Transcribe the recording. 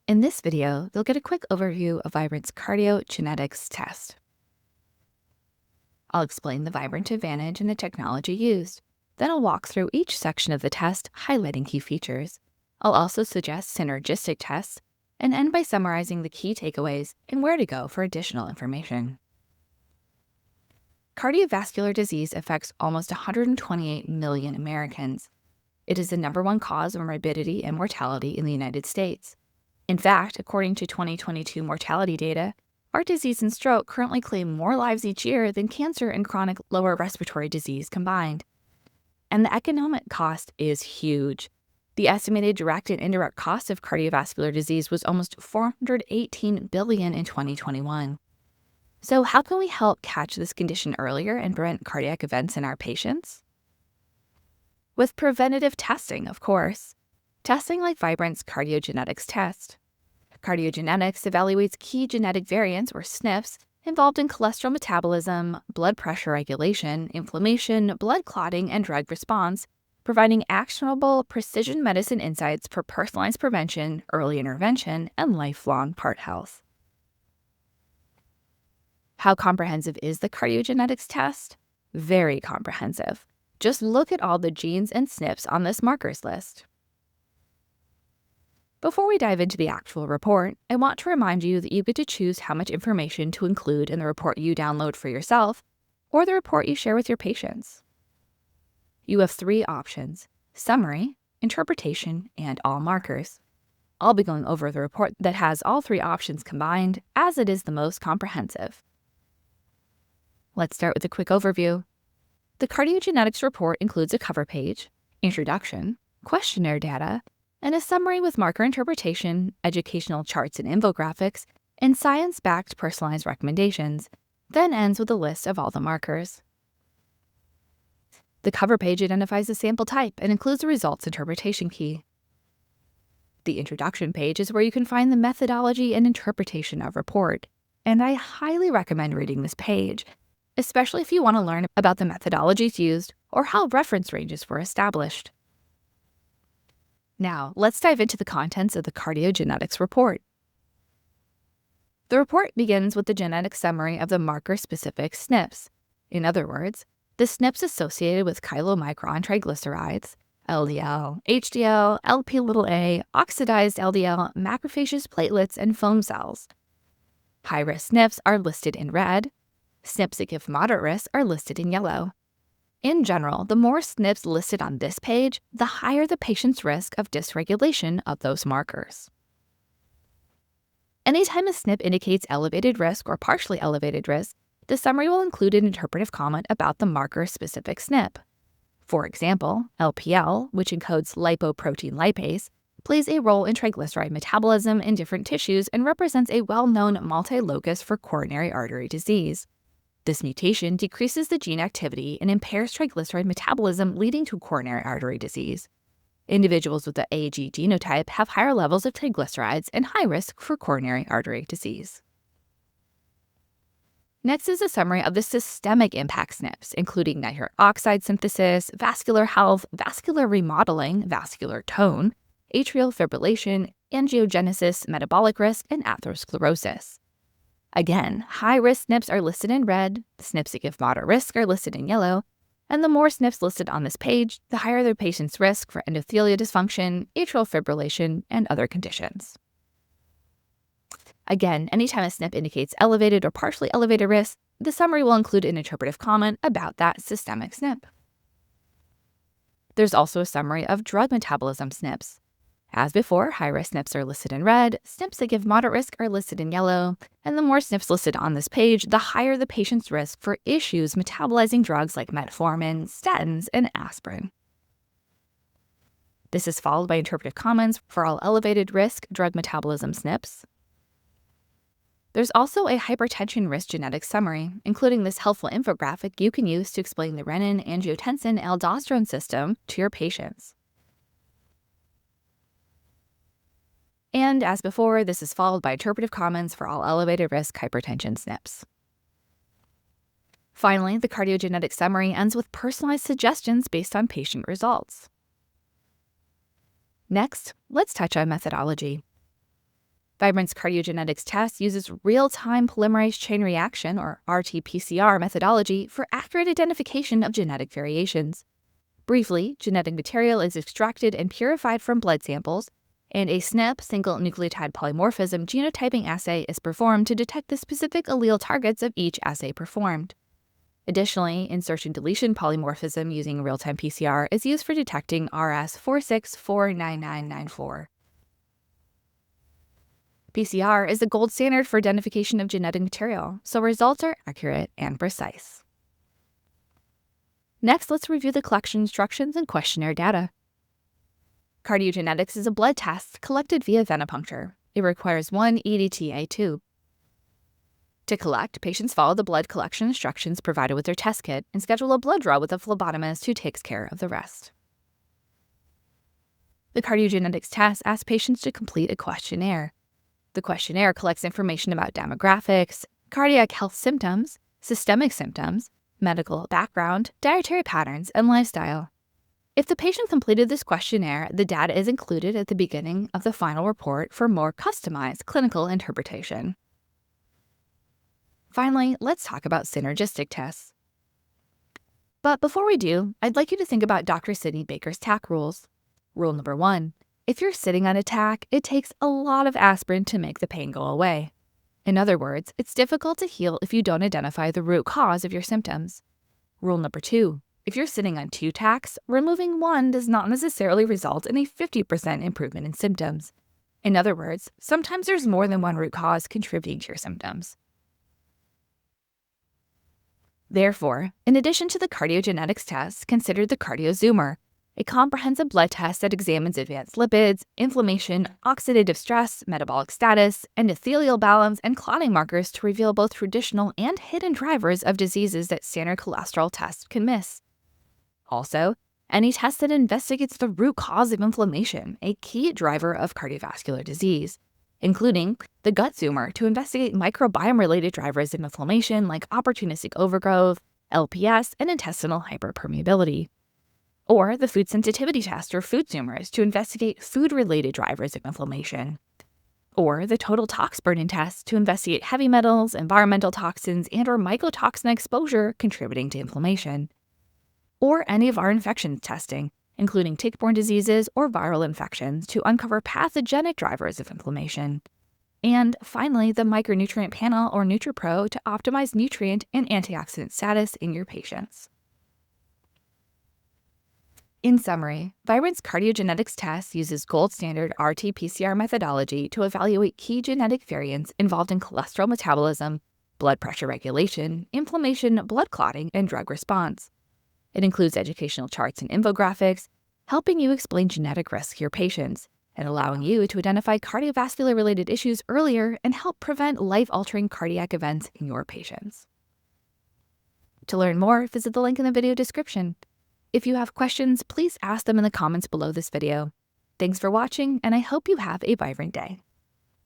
In this video, you'll get a quick overview of Vibrant's Cardiogenetics test. I'll explain the Vibrant advantage and the technology used. Then I'll walk through each section of the test, highlighting key features. I'll also suggest synergistic tests, and end by summarizing the key takeaways and where to go for additional information. Cardiovascular disease affects almost 128 million Americans. It is the #1 cause of morbidity and mortality in the United States. In fact, according to 2022 mortality data, heart disease and stroke currently claim more lives each year than cancer and chronic lower respiratory disease combined. And the economic cost is huge. The estimated direct and indirect cost of cardiovascular disease was almost $418 billion in 2021. So how can we help catch this condition earlier and prevent cardiac events in our patients? With preventative testing, of course. Testing like Vibrant's Cardiogenetics test. Cardiogenetics evaluates key genetic variants, or SNPs, involved in cholesterol metabolism, blood pressure regulation, inflammation, blood clotting, and drug response, providing actionable precision medicine insights for personalized prevention, early intervention, and lifelong heart health. How comprehensive is the Cardiogenetics test? Very comprehensive. Just look at all the genes and SNPs on this markers list. Before we dive into the actual report, I want to remind you that you get to choose how much information to include in the report you download for yourself or the report you share with your patients. You have 3 options: summary, interpretation, and all markers. I'll be going over the report that has all 3 options combined, as it is the most comprehensive. Let's start with a quick overview. The Cardiogenetics report includes a cover page, introduction, questionnaire data, and a summary with marker interpretation, educational charts and infographics, and science-backed personalized recommendations, then ends with a list of all the markers. The cover page identifies the sample type and includes the results interpretation key. The introduction page is where you can find the methodology and interpretation of report, and I highly recommend reading this page, especially if you want to learn about the methodologies used or how reference ranges were established. Now, let's dive into the contents of the Cardiogenetics report. The report begins with the genetic summary of the marker-specific SNPs. In other words, the SNPs associated with chylomicron triglycerides, LDL, HDL, Lp(a), oxidized LDL, macrophages, platelets, and foam cells. High-risk SNPs are listed in red. SNPs that give moderate risk are listed in yellow. In general, the more SNPs listed on this page, the higher the patient's risk of dysregulation of those markers. Anytime a SNP indicates elevated risk or partially elevated risk, the summary will include an interpretive comment about the marker-specific SNP. For example, LPL, which encodes lipoprotein lipase, plays a role in triglyceride metabolism in different tissues and represents a well-known multi-locus for coronary artery disease. This mutation decreases the gene activity and impairs triglyceride metabolism, leading to coronary artery disease. Individuals with the AG genotype have higher levels of triglycerides and high risk for coronary artery disease. Next is a summary of the systemic impact SNPs, including nitric oxide synthesis, vascular health, vascular remodeling, vascular tone, atrial fibrillation, angiogenesis, metabolic risk, and atherosclerosis. Again, high-risk SNPs are listed in red, SNPs that give moderate risk are listed in yellow, and the more SNPs listed on this page, the higher the patient's risk for endothelial dysfunction, atrial fibrillation, and other conditions. Again, anytime a SNP indicates elevated or partially elevated risk, the summary will include an interpretive comment about that systemic SNP. There's also a summary of drug metabolism SNPs. As before, high-risk SNPs are listed in red, SNPs that give moderate risk are listed in yellow, and the more SNPs listed on this page, the higher the patient's risk for issues metabolizing drugs like metformin, statins, and aspirin. This is followed by interpretive comments for all elevated risk drug metabolism SNPs. There's also a hypertension risk genetic summary, including this helpful infographic you can use to explain the renin, angiotensin, aldosterone system to your patients. And as before, this is followed by interpretive comments for all elevated risk hypertension SNPs. Finally, the Cardiogenetics summary ends with personalized suggestions based on patient results. Next, let's touch on methodology. Vibrant's Cardiogenetics test uses real-time polymerase chain reaction, or RT-PCR methodology, for accurate identification of genetic variations. Briefly, genetic material is extracted and purified from blood samples, and a SNP, single nucleotide polymorphism genotyping assay is performed to detect the specific allele targets of each assay performed. Additionally, insertion-deletion polymorphism using real-time PCR is used for detecting RS4649994. PCR is the gold standard for identification of genetic material, so results are accurate and precise. Next, let's review the collection instructions and questionnaire data. Cardiogenetics is a blood test collected via venipuncture. It requires one EDTA tube. To collect, patients follow the blood collection instructions provided with their test kit and schedule a blood draw with a phlebotomist who takes care of the rest. The Cardiogenetics test asks patients to complete a questionnaire. The questionnaire collects information about demographics, cardiac health symptoms, systemic symptoms, medical background, dietary patterns, and lifestyle. If the patient completed this questionnaire, the data is included at the beginning of the final report for more customized clinical interpretation. Finally, let's talk about synergistic tests. But before we do, I'd like you to think about Dr. Sidney Baker's TAC rules. Rule number 1. If you're sitting on a TAC, it takes a lot of aspirin to make the pain go away. In other words, it's difficult to heal if you don't identify the root cause of your symptoms. Rule number 2. If you're sitting on 2 TACs, removing one does not necessarily result in a 50% improvement in symptoms. In other words, sometimes there's more than one root cause contributing to your symptoms. Therefore, in addition to the Cardiogenetics test, consider the CardioZoomer, a comprehensive blood test that examines advanced lipids, inflammation, oxidative stress, metabolic status, endothelial balance, and clotting markers to reveal both traditional and hidden drivers of diseases that standard cholesterol tests can miss. Also, any test that investigates the root cause of inflammation, a key driver of cardiovascular disease, including the GutZoomer to investigate microbiome-related drivers of inflammation like opportunistic overgrowth, LPS, and intestinal hyperpermeability. Or the food sensitivity test, or FoodZoomers, to investigate food-related drivers of inflammation. Or the total tox burden test to investigate heavy metals, environmental toxins, and/or mycotoxin exposure contributing to inflammation. Or any of our infection testing, including tick-borne diseases or viral infections, to uncover pathogenic drivers of inflammation. And finally, the micronutrient panel, or NutriPro, to optimize nutrient and antioxidant status in your patients. In summary, Vibrant's Cardiogenetics test uses gold standard RT-PCR methodology to evaluate key genetic variants involved in cholesterol metabolism, blood pressure regulation, inflammation, blood clotting, and drug response. It includes educational charts and infographics, helping you explain genetic risks to your patients, and allowing you to identify cardiovascular-related issues earlier and help prevent life-altering cardiac events in your patients. To learn more, visit the link in the video description. If you have questions, please ask them in the comments below this video. Thanks for watching, and I hope you have a vibrant day.